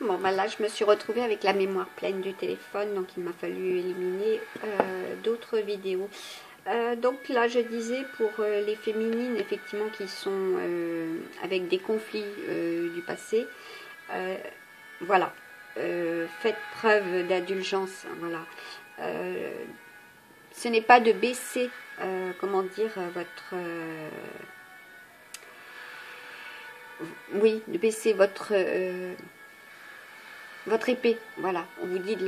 Bon, bah là, je me suis retrouvée avec la mémoire pleine du téléphone, donc il m'a fallu éliminer d'autres vidéos. Donc là, je disais pour les féminines, effectivement, qui sont avec des conflits du passé, euh, voilà, faites preuve d'indulgence, voilà. Euh, ce n'est pas de baisser, comment dire, oui, de baisser votre épée, voilà. On vous dit de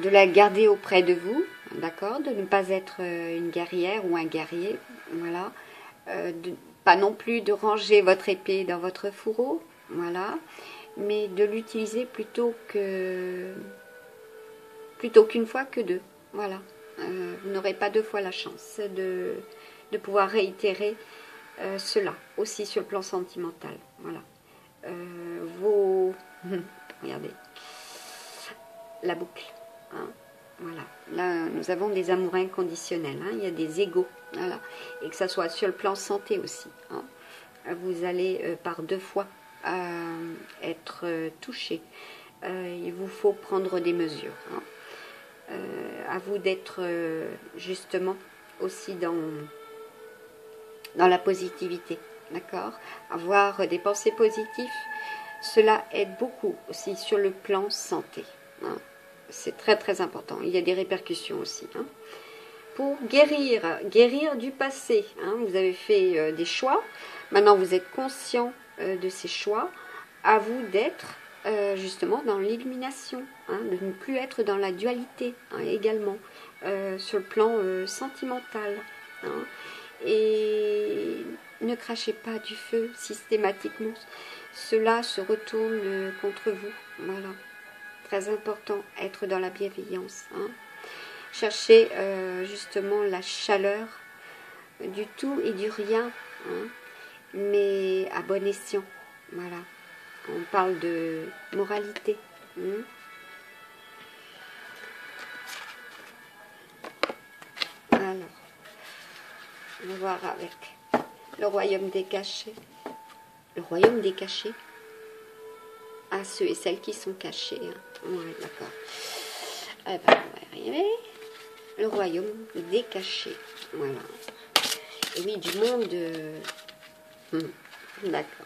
la garder auprès de vous, d'accord, de ne pas être une guerrière ou un guerrier, voilà, pas non plus de ranger votre épée dans votre fourreau, voilà, mais de l'utiliser plutôt qu'une fois que deux, voilà. Vous n'aurez pas deux fois la chance de pouvoir réitérer cela, aussi sur le plan sentimental, voilà. Regardez, la boucle, hein. Voilà, là nous avons des amours inconditionnels, hein. Il y a des égaux, voilà, et que ça soit sur le plan santé aussi, hein. Vous allez par deux fois être touché. Il vous faut prendre des mesures, hein. À vous d'être justement aussi dans la positivité, d'accord, avoir des pensées positives, cela aide beaucoup aussi sur le plan santé, hein. C'est très très important. Il y a des répercussions aussi, hein. Pour guérir du passé, hein. Vous avez fait des choix, maintenant vous êtes conscient de ces choix, à vous d'être justement dans l'illumination, hein, de ne plus être dans la dualité, hein, également, sur le plan sentimental, hein. Et ne crachez pas du feu systématiquement, cela se retourne contre vous, voilà. Très important, être dans la bienveillance, hein. Cherchez justement la chaleur du tout et du rien, hein, mais à bon escient, voilà. On parle de moralité, hein. Alors, on va voir avec le royaume des cachets. Le royaume des cachets, à ceux et celles qui sont cachés, hein. Ouais, d'accord. Eh ben, on va y arriver. Le royaume des cachets, voilà. Et oui, du monde... D'accord.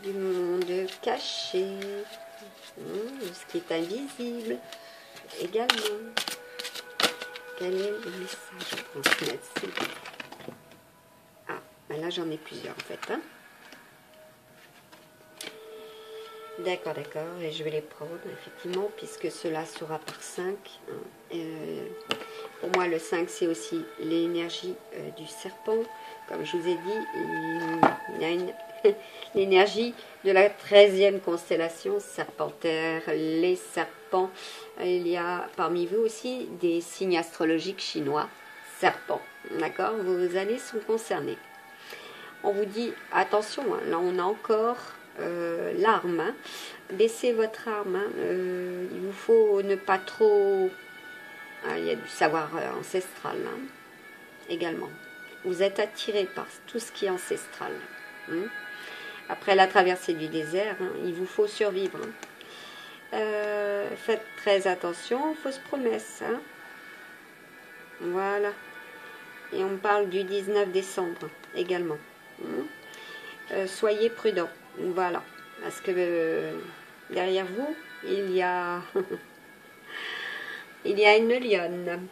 Du monde caché, ce qui est invisible également. Quel est le message à transmettre, s'il vous plaît? Ah, ben là j'en ai plusieurs en fait, hein. D'accord, d'accord, et je vais les prendre effectivement, puisque cela sera par 5. Hein. Pour moi, le 5, c'est aussi l'énergie du serpent. Comme je vous ai dit, il y a l'énergie de la 13e constellation, Serpentaire, les serpents. Il y a parmi vous aussi des signes astrologiques chinois, serpents. D'accord, vos années sont concernées. On vous dit, attention, hein, là on a encore l'arme, hein. Baissez votre arme, hein. Il vous faut ne pas trop... Ah, il y a du savoir ancestral, hein, également. Vous êtes attiré par tout ce qui est ancestral, hein. Après la traversée du désert, hein, il vous faut survivre, hein. Faites très attention, fausses promesses, hein. Voilà. Et on parle du 19 décembre également, hein. Soyez prudents, voilà. Parce que derrière vous, il y a... il y a une lionne.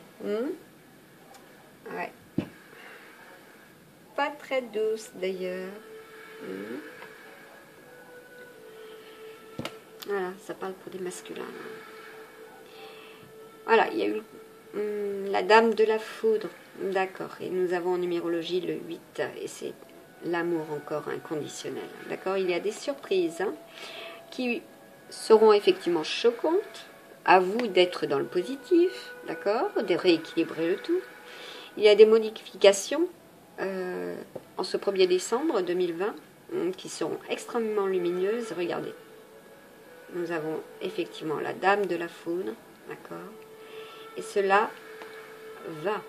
Ouais. Pas très douce d'ailleurs. Voilà, ça parle pour des masculins. Voilà, il y a eu la dame de la foudre. D'accord, et nous avons en numérologie le 8, et c'est l'amour encore inconditionnel. D'accord, il y a des surprises, hein, qui seront effectivement choquantes. À vous d'être dans le positif, d'accord, de rééquilibrer le tout. Il y a des modifications en ce 1er décembre 2020 qui seront extrêmement lumineuses. Regardez, nous avons effectivement la dame de la foudre, d'accord, et cela va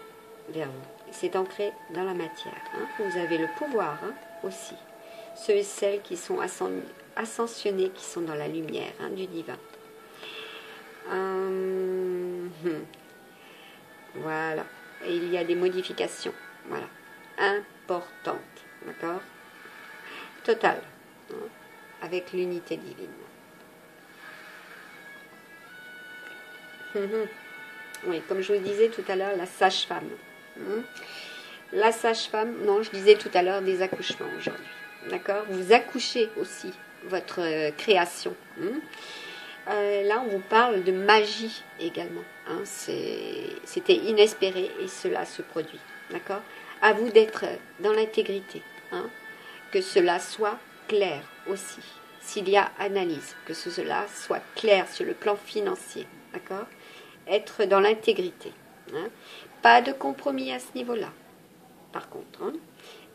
vers vous. C'est ancré dans la matière, hein. Vous avez le pouvoir, hein, aussi ceux et celles qui sont ascensionnés, qui sont dans la lumière du divin. Voilà. Et il y a des modifications, voilà, importantes, d'accord, totales, avec l'unité divine. Oui, comme je vous disais tout à l'heure, la sage-femme. La sage-femme, non, je disais tout à l'heure des accouchements aujourd'hui. D'accord? Vous accouchez aussi votre création. Là, on vous parle de magie également. C'était inespéré et cela se produit. D'accord? À vous d'être dans l'intégrité. Que cela soit clair aussi. S'il y a analyse, que cela soit clair sur le plan financier. D'accord? Être dans l'intégrité. Pas de compromis à ce niveau-là. Par contre,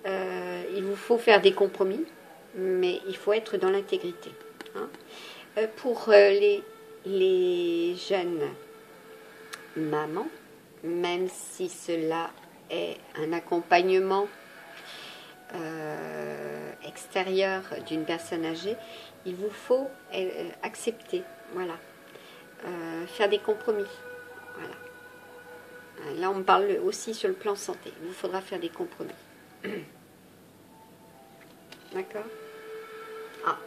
il vous faut faire des compromis, mais il faut être dans l'intégrité. Pour les jeunes mamans, même si cela est un accompagnement extérieur d'une personne âgée, il vous faut accepter, voilà, faire des compromis, voilà. Là, on me parle aussi sur le plan santé. Il vous faudra faire des compromis. D'accord? Ah.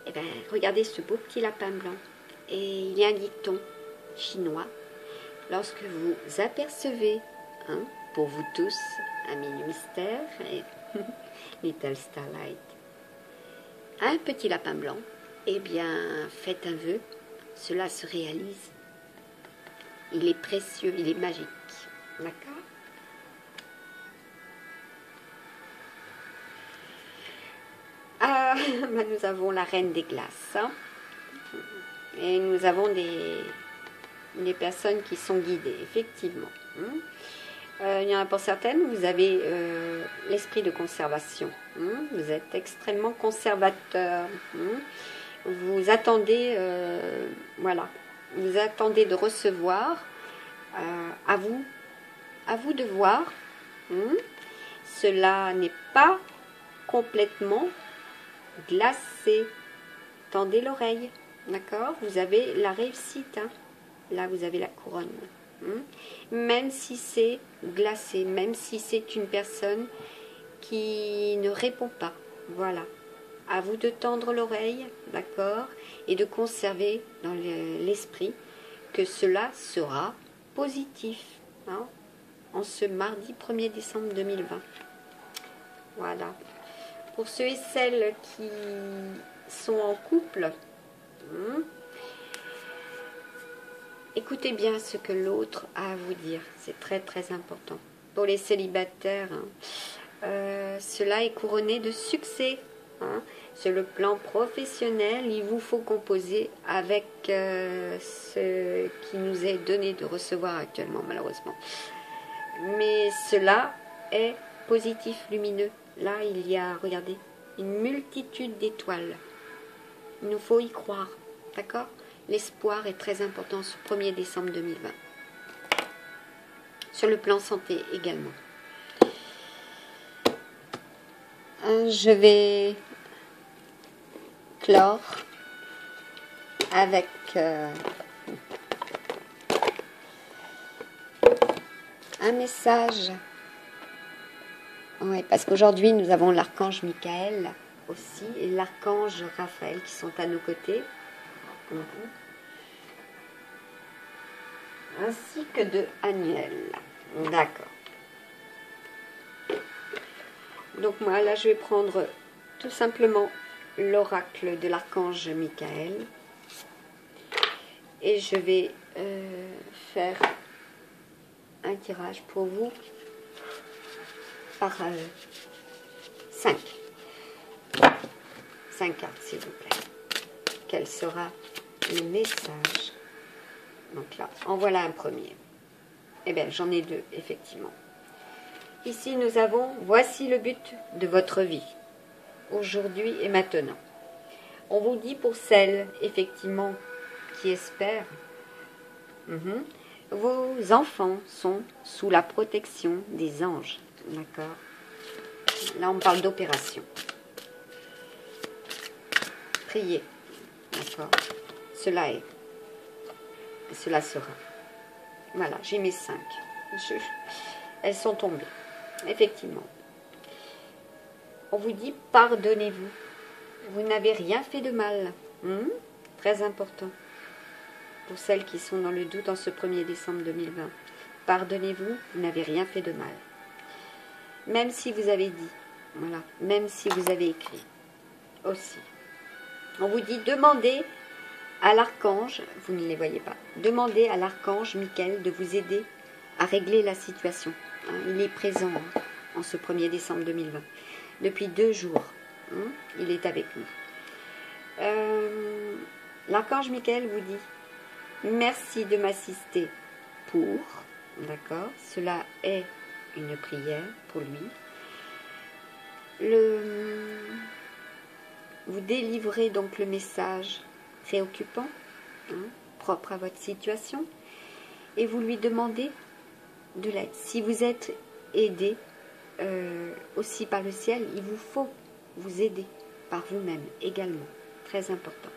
Eh bien, regardez ce beau petit lapin blanc. Et il y a un dicton chinois. Lorsque vous apercevez, pour vous tous, un mini mystère, et Little Starlight, un petit lapin blanc, eh bien, faites un vœu. Cela se réalise. Il est précieux, il est magique. D'accord? Nous avons la reine des glaces. Et nous avons des personnes qui sont guidées, effectivement. Il y en a pour certaines, vous avez l'esprit de conservation. Vous êtes extrêmement conservateur. Vous attendez, voilà. Vous attendez de recevoir, à vous de voir. Cela n'est pas complètement glacé. Tendez l'oreille, d'accord? Vous avez la réussite, là vous avez la couronne. Même si c'est glacé, même si c'est une personne qui ne répond pas, voilà. À vous de tendre l'oreille, d'accord, et de conserver dans l'esprit que cela sera positif, en ce mardi 1er décembre 2020. Voilà. Pour ceux et celles qui sont en couple, écoutez bien ce que l'autre a à vous dire, c'est très très important. Pour les célibataires, cela est couronné de succès. Sur le plan professionnel, il vous faut composer avec ce qui nous est donné de recevoir actuellement, malheureusement. Mais cela est positif, lumineux. Là, il y a, regardez, une multitude d'étoiles. Il nous faut y croire, d'accord? L'espoir est très important ce 1er décembre 2020. Sur le plan santé également. Je vais clore avec un message. Oui, parce qu'aujourd'hui nous avons l'archange Michael aussi et l'archange Raphaël qui sont à nos côtés. Ainsi que de Aniel. D'accord. Donc moi là je vais prendre tout simplement l'oracle de l'archange Michael et je vais faire un tirage pour vous par 5 cartes s'il vous plaît. Quel sera le message? Donc là, en voilà un premier. Eh bien j'en ai deux effectivement. Ici nous avons, voici le but de votre vie, aujourd'hui et maintenant. On vous dit pour celles, effectivement, qui espèrent, vos enfants sont sous la protection des anges, d'accord? Là, on parle d'opération. Priez. D'accord. Cela est. Et cela sera. Voilà, j'ai mes 5. Elles sont tombées. Effectivement. On vous dit pardonnez-vous. Vous n'avez rien fait de mal. Très important. Pour celles qui sont dans le doute en ce 1er décembre 2020. Pardonnez-vous, vous n'avez rien fait de mal. Même si vous avez dit. Voilà. Même si vous avez écrit. Aussi. On vous dit demandez à l'archange, vous ne les voyez pas, demandez à l'archange Michael de vous aider à régler la situation. Il est présent en ce 1er décembre 2020. Depuis 2 jours, il est avec nous. L'archange Michael vous dit merci de m'assister pour, d'accord, cela est une prière pour lui. Vous délivrez donc le message préoccupant, propre à votre situation, et vous lui demandez de l'aide. Si vous êtes aidé aussi par le ciel, il vous faut vous aider par vous-même également. Très important.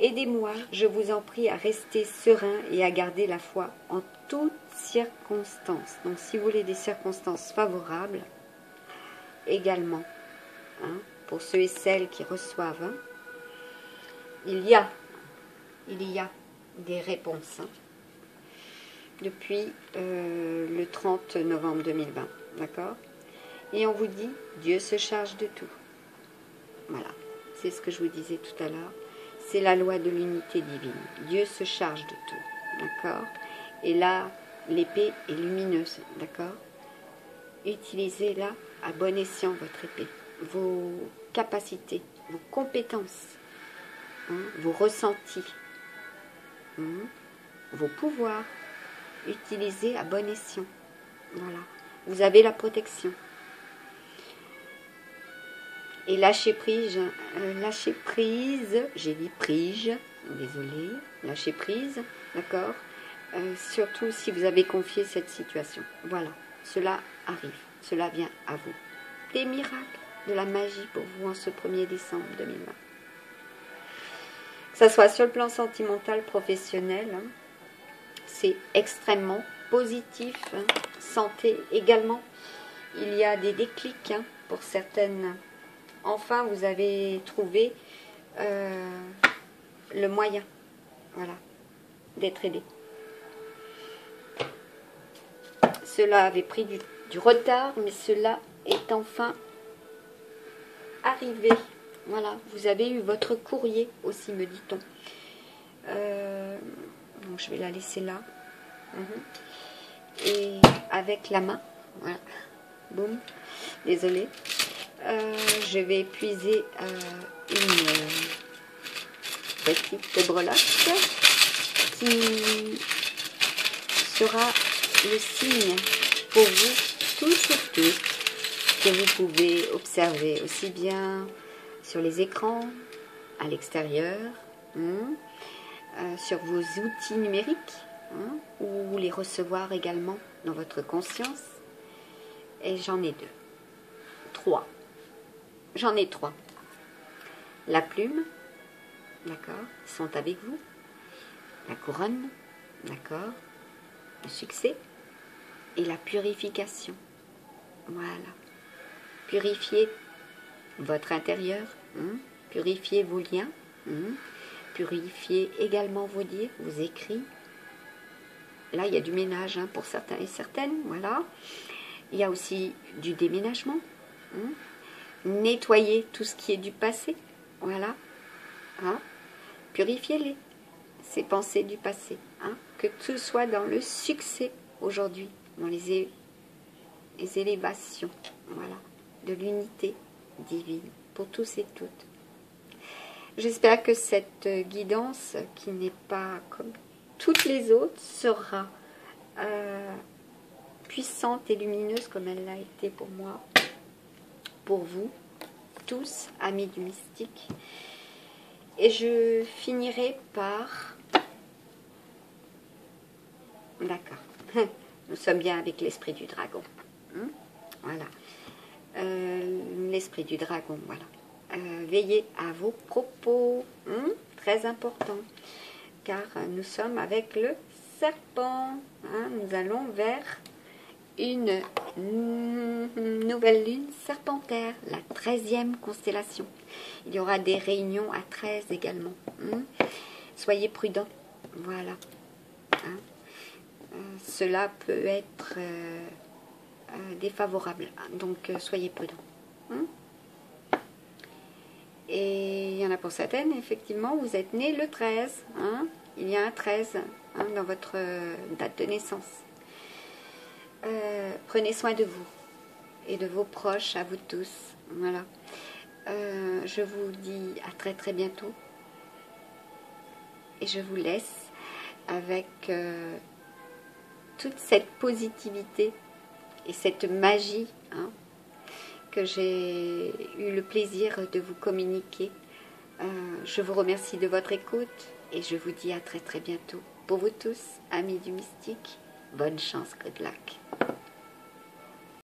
Aidez-moi, je vous en prie, à rester serein et à garder la foi en toutes circonstances. Donc, si vous voulez des circonstances favorables, également, pour ceux et celles qui reçoivent, il y a des réponses depuis le 30 novembre 2020, d'accord? Et on vous dit, Dieu se charge de tout. Voilà, c'est ce que je vous disais tout à l'heure. C'est la loi de l'unité divine. Dieu se charge de tout, d'accord? Et là, l'épée est lumineuse, d'accord? Utilisez-la à bon escient, votre épée. Vos capacités, vos compétences, vos ressentis, vos pouvoirs, utilisez à bon escient. Voilà. Vous avez la protection. Et lâchez prise, j'ai dit prise, désolée, lâchez prise, d'accord, surtout si vous avez confié cette situation. Voilà, cela arrive, cela vient à vous. Des miracles, de la magie pour vous en ce 1er décembre 2020. Que ce soit sur le plan sentimental, professionnel, c'est extrêmement positif. Santé également, il y a des déclics pour certaines. Enfin, vous avez trouvé le moyen, voilà, d'être aidé. Cela avait pris du retard, mais cela est enfin arrivé. Voilà, vous avez eu votre courrier aussi, me dit-on. Donc, je vais la laisser là. Et avec la main, voilà, boum, désolée. Je vais puiser une petite breloque qui sera le signe pour vous tous et toutes que vous pouvez observer aussi bien sur les écrans, à l'extérieur, sur vos outils numériques, ou les recevoir également dans votre conscience. Et j'en ai 2. 3. J'en ai 3. La plume, d'accord, sont avec vous. La couronne, d'accord. Le succès et la purification. Voilà. Purifiez votre intérieur, purifiez vos liens, purifiez également vos dires, vos écrits. Là, il y a du ménage pour certains et certaines, voilà. Il y a aussi du déménagement. Nettoyez tout ce qui est du passé, voilà. Purifiez-les, ces pensées du passé. Que tout soit dans le succès aujourd'hui, dans les élévations, voilà, de l'unité divine pour tous et toutes. J'espère que cette guidance, qui n'est pas comme toutes les autres, sera puissante et lumineuse comme elle l'a été pour moi, pour vous tous, amis du mystique. Et je finirai par... D'accord. Nous sommes bien avec l'esprit du dragon. Voilà. L'esprit du dragon, voilà. Veillez à vos propos, très important, car nous sommes avec le serpent. Nous allons vers une nouvelle lune serpentaire, la 13e constellation. Il y aura des réunions à 13 également. Soyez prudents, voilà. Cela peut être défavorable, donc soyez prudents. Et il y en a pour certaines, effectivement, vous êtes né le 13. Il y a un 13 dans votre date de naissance. Prenez soin de vous et de vos proches, à vous tous. Voilà. Je vous dis à très très bientôt. Et je vous laisse avec toute cette positivité et cette magie que j'ai eu le plaisir de vous communiquer. Je vous remercie de votre écoute et je vous dis à très très bientôt. Pour vous tous, amis du mystique, bonne chance, good luck.